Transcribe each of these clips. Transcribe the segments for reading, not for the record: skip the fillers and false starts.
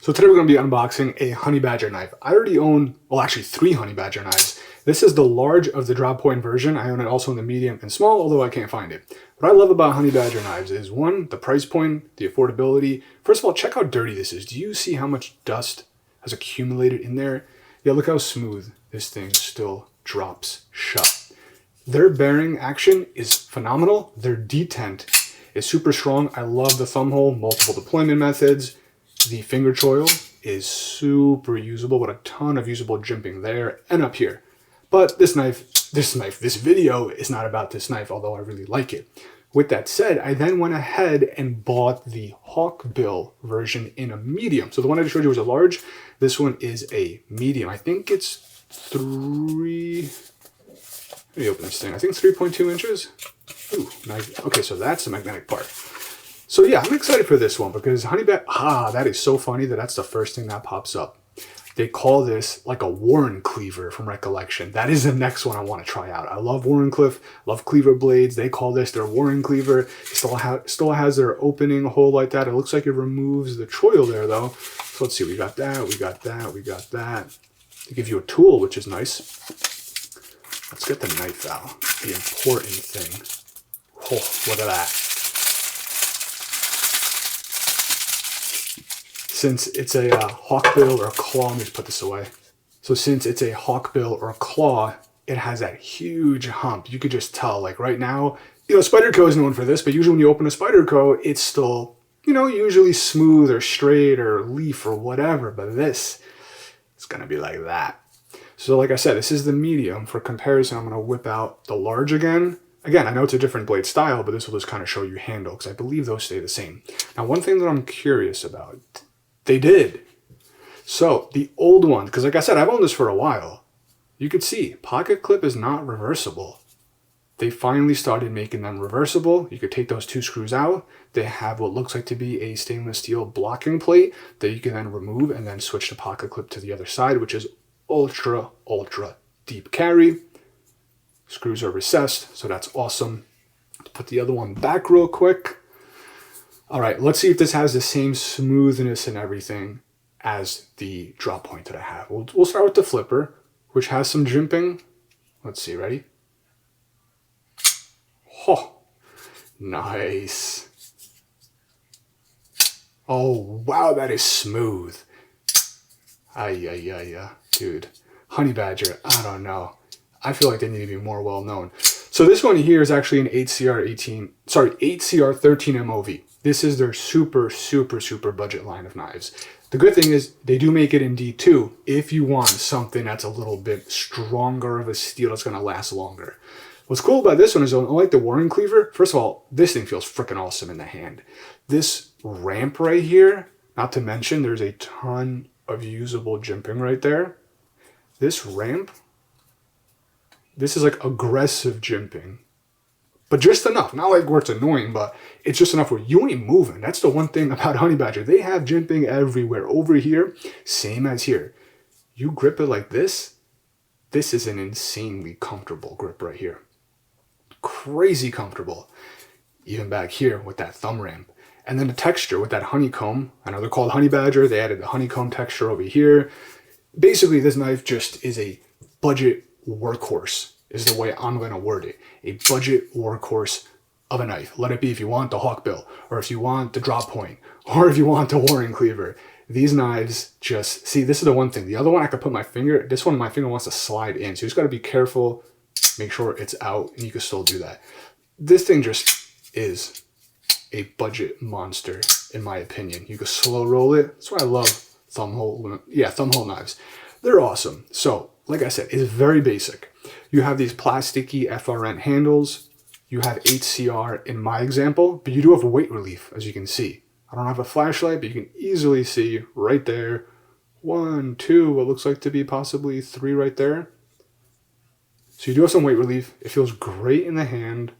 So today we're going to be unboxing a honey badger knife. I already own, well actually 3 honey badger knives. This is the large of the drop point version. I own it also in the medium and small, although I can't find it. What I love about honey badger knives is 1, the price point, the affordability. First of all, check how dirty this is. Do you see how much dust has accumulated in there? Yeah, look how smooth this thing still drops shut. Their bearing action is phenomenal. Their detent is super strong. I love the thumb hole, multiple deployment methods. The finger choil is super usable with a ton of usable jimping there and up here. But this video is not about this knife, although I really like it. With that said, I then went ahead and bought the Hackbill version in a medium. So the one I just showed you was a large. This one is a medium. I think it's 3... Let me open this thing. I think it's 3.2 inches. Ooh, nice. Okay, so that's the magnetic part. So yeah, I'm excited for this one because that is so funny that's the first thing that pops up. They call this like a Warren cleaver from recollection. That is the next one I want to try out. I love Warrenclyffe, love cleaver blades. They call this their Warren cleaver. It still has their opening hole like that. It looks like it removes the choil there though. So let's see, we got that, we got that, we got that. They give you a tool, which is nice. Let's get the knife out, the important thing. Oh, look at that. Since it's a hawkbill or a claw, let me just put this away. So since it's a hawkbill or a claw, it has that huge hump. You could just tell, like right now, Spyderco is known for this, but usually when you open a Spyderco, it's still, usually smooth or straight or leaf or whatever, but this is gonna be like that. So like I said, this is the medium. For comparison, I'm gonna whip out the large again. Again, I know it's a different blade style, but this will just kind of show you handle, because I believe those stay the same. Now, one thing that I'm curious about, they did. So the old one, because like I said, I've owned this for a while. You could see pocket clip is not reversible. They finally started making them reversible. You could take those 2 screws out. They have what looks like to be a stainless steel blocking plate that you can then remove and then switch the pocket clip to the other side, which is ultra deep carry. Screws are recessed, so that's awesome. Let's put the other one back real quick. All right, let's see if this has the same smoothness and everything as the drop point that I have. We'll start with the flipper, which has some jimping. Let's see, ready? Oh, nice. Oh, wow, that is smooth. Dude. Honey badger, I don't know. I feel like they need to be more well known. So this one here is actually an 8CR13 MOV. This is their super budget line of knives. The good thing is they do make it in D2 if you want something that's a little bit stronger of a steel that's going to last longer. What's cool about this one is, unlike the Warren cleaver, first of all, this thing feels freaking awesome in the hand. This ramp right here, not to mention there's a ton of usable jimping right there. This ramp, this is like aggressive jimping. But just enough, not like where it's annoying, but it's just enough where you ain't moving. That's the one thing about honey badger. They have jimping everywhere. Over here, same as here. You grip it like this, this is an insanely comfortable grip right here. Crazy comfortable. Even back here with that thumb ramp. And then the texture with that honeycomb. I know they're called honey badger. They added the honeycomb texture over here. Basically, this knife just is a budget workhorse, is the way I'm going to word it. A budget workhorse of a knife. Let it be if you want the Hackbill, or if you want the drop point, or if you want the Warren cleaver. These knives just, see, this is the one thing. The other one I could put my finger, this one my finger wants to slide in. So you just got to be careful, make sure it's out, and you can still do that. This thing just is a budget monster, in my opinion. You can slow roll it. That's why I love thumb hole knives. They're awesome. So, like I said, it's very basic. You have these plasticky FRN handles. You have 8CR in my example, but you do have weight relief, as you can see. I don't have a flashlight, but you can easily see right there. 1, 2, what looks like to be possibly 3 right there. So you do have some weight relief. It feels great in the hand.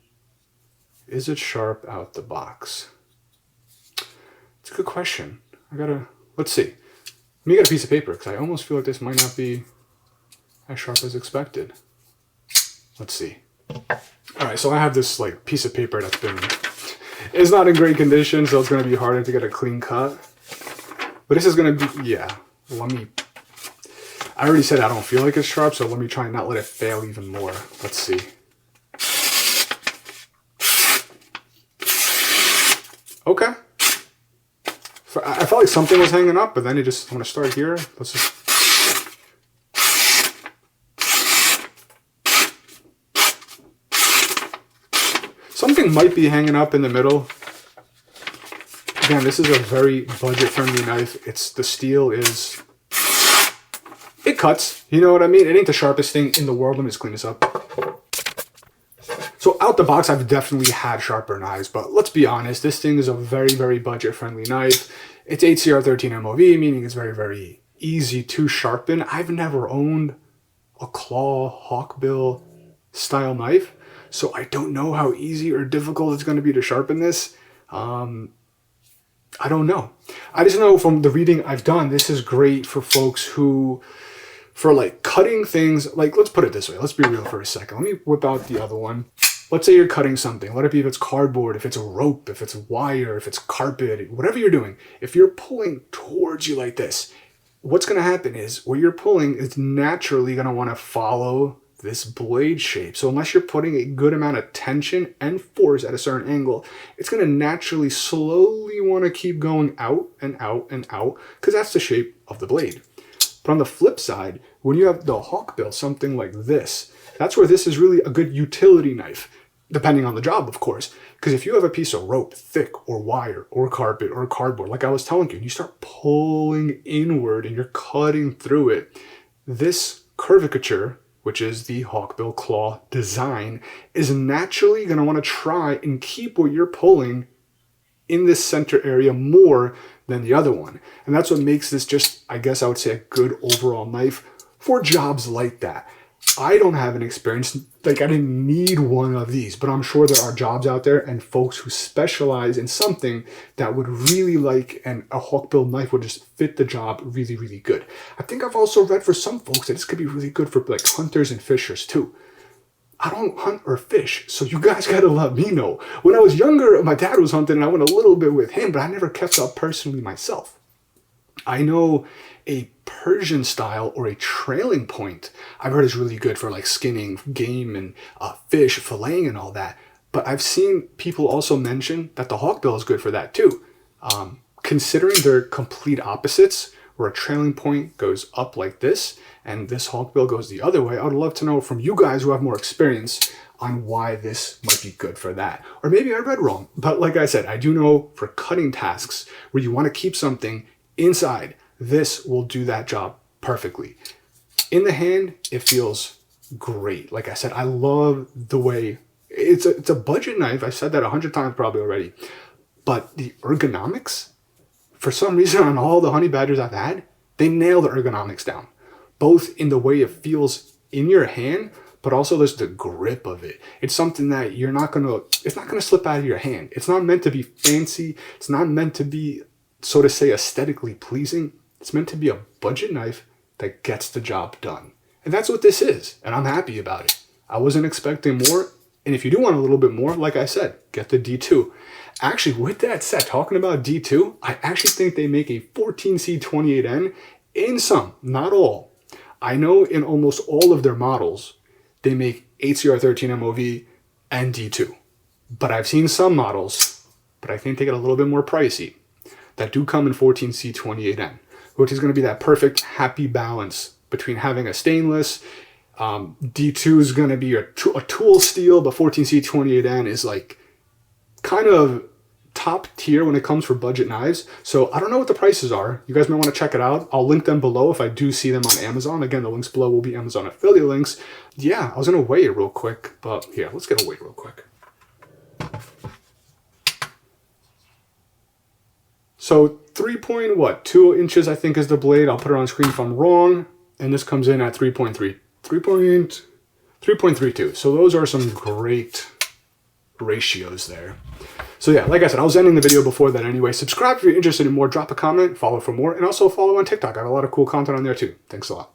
Is it sharp out the box? It's a good question. Let's see. Let me get a piece of paper, because I almost feel like this might not be as sharp as expected. Let's see. All right, so I have this like piece of paper that's been, it's not in great condition, so it's going to be harder to get a clean cut. But this is going to be, yeah, I already said I don't feel like it's sharp, so let me try and not let it fail even more. Let's see. Okay. I felt like something was hanging up, but then I'm going to start here. Let's just... Something might be hanging up in the middle. Again, this is a very budget-friendly knife. The steel is... It cuts. You know what I mean? It ain't the sharpest thing in the world. Let me just clean this up. So out the box, I've definitely had sharper knives, but let's be honest, this thing is a very, very budget-friendly knife. It's 8CR13 MOV, meaning it's very, very easy to sharpen. I've never owned a claw Hackbill style knife, so I don't know how easy or difficult it's going to be to sharpen this. I don't know. I just know from the reading I've done, this is great for folks who, for like cutting things, like let's put it this way. Let's be real for a second. Let me whip out the other one. Let's say you're cutting something. Let it be if it's cardboard, if it's a rope, if it's wire, if it's carpet, whatever you're doing. If you're pulling towards you like this, what's going to happen is where you're pulling is naturally going to want to follow this blade shape. So unless you're putting a good amount of tension and force at a certain angle, it's going to naturally slowly want to keep going out and out and out because that's the shape of the blade. But on the flip side, when you have the Hackbill, something like this, that's where this is really a good utility knife, depending on the job, of course. Because if you have a piece of rope, thick or wire or carpet or cardboard, like I was telling you, and you start pulling inward and you're cutting through it, this curvature, which is the Hackbill claw design, is naturally going to want to try and keep what you're pulling in this center area more than the other one. And that's what makes this just, I guess I would say, a good overall knife for jobs like that. I don't have an experience, like I didn't need one of these, but I'm sure there are jobs out there and folks who specialize in something that would really like, and a Hackbill knife would just fit the job really, really good. I think I've also read for some folks that this could be really good for like hunters and fishers too. I don't hunt or fish, so you guys gotta let me know. When I was younger, my dad was hunting and I went a little bit with him, but I never kept up personally myself. I know a Persian style or a trailing point I've heard is really good for like skinning game and fish, filleting and all that. But I've seen people also mention that the Hackbill is good for that too. Considering they're complete opposites, where a trailing point goes up like this and this Hackbill goes the other way, I would love to know from you guys who have more experience on why this might be good for that. Or maybe I read wrong, but like I said, I do know for cutting tasks where you want to keep something inside, this will do that job perfectly. In the hand, it feels great. Like I said, I love the way it's a budget knife. I've said that 100 times probably already, but the ergonomics, for some reason on all the honey badgers I've had, they nail the ergonomics down, both in the way it feels in your hand, but also there's the grip of it. It's something that it's not gonna slip out of your hand. It's not meant to be fancy. It's not meant to be, so to say, aesthetically pleasing. It's meant to be a budget knife that gets the job done. And that's what this is. And I'm happy about it. I wasn't expecting more. And if you do want a little bit more, like I said, get the D2. Actually, with that said, talking about D2, I actually think they make a 14C28N in some, not all. I know in almost all of their models, they make 8CR13 MOV and D2. But I've seen some models, but I think they get a little bit more pricey, that do come in 14C28N, which is going to be that perfect happy balance between having a stainless, D2 is going to be a tool steel, but 14C28N is like kind of top tier when it comes for budget knives. So I don't know what the prices are. You guys might want to check it out. I'll link them below if I do see them on Amazon. Again, the links below will be Amazon affiliate links. Yeah, I was going to weigh it real quick, but here, let's get a weight real quick. So 3.2 inches, I think, is the blade. I'll put it on screen if I'm wrong. And this comes in at 3.32. So those are some great ratios there. So yeah, like I said, I was ending the video before that anyway. Subscribe if you're interested in more. Drop a comment, follow for more, and also follow on TikTok. I have a lot of cool content on there too. Thanks a lot.